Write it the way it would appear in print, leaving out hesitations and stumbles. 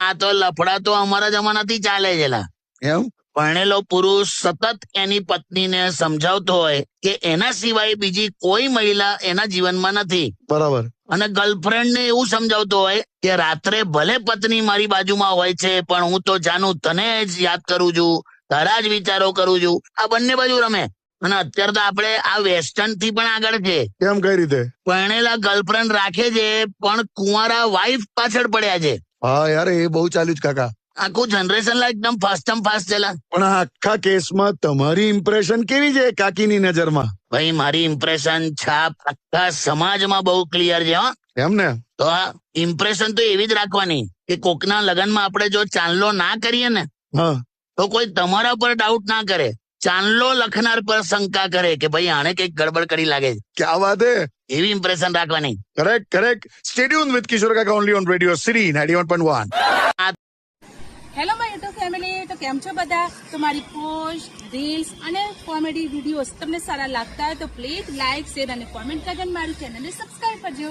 આ તો લફડા તો અમારા જમાનાથી ચાલે છે લા. એમ પરણેલો પુરુષ સતત એની પત્નીને સમજાવતો હોય કે એના સિવાય બીજી કોઈ મહિલા એના જીવનમાં નથી, બરાબર. અને ગર્લફ્રેન્ડ ને એવું સમજાવતો હોય કે રાત્રે ભલે પત્ની મારી બાજુમાં હોય છે પણ હું તો જાનું તને જ યાદ કરું છું, તારા જ વિચારો કરું છું. આ બંને બાજુ રમે. અને અત્યારે તો આપણે આ વેસ્ટર્ન થી પણ આગળ છે. કેમ, કઈ રીતે? પરણેલા ગર્લફ્રેન્ડ રાખે છે પણ કુંવારા વાઈફ પાછળ પડ્યા છે. હા યાર, એ બહુ ચાલ્યું છે કાકા. આખું જનરેશન એકદમ ફાસ્ટ છે. પણ આ આખા કેસમાં તમારી ઇમ્પ્રેશન કેવી છે કાકીની નજરમાં? ભાઈ મારી ઇમ્પ્રેશન છાપ આખા સમાજમાં બહુ ક્લિયર છે. હો એમ ને? તો આ ઇમ્પ્રેશન તો એવી જ રાખવાની કે કોકના લગ્નમાં આપણે જો ચાંદલો ના કરીએ ને હા, તો કોઈ તમારા પર ડાઉટ ના કરે, ચાંદલો લખનાર પર શંકા કરે કે ભાઈ આને કઈક ગડબડ કરી લાગે છે. ક્યાં વાત હે. એવી ઇમ્પ્રેશન રાખવાની. કરેક્ટ. સ્ટે ટ્યુન્ડ વિથ કિશોર કાકા only on radio city 91.1. Hello my YouTube family, તો કેમ છો બધા? તો મારી પોસ્ટ, રીલ્સ અને કોમેડી વિડીયોઝ તમને સારા લાગતા હોય તો પ્લીઝ લાઇક, શેર અને કોમેન્ટ કરીને મારી ચેનલને સબસ્ક્રાઇબ કરજો.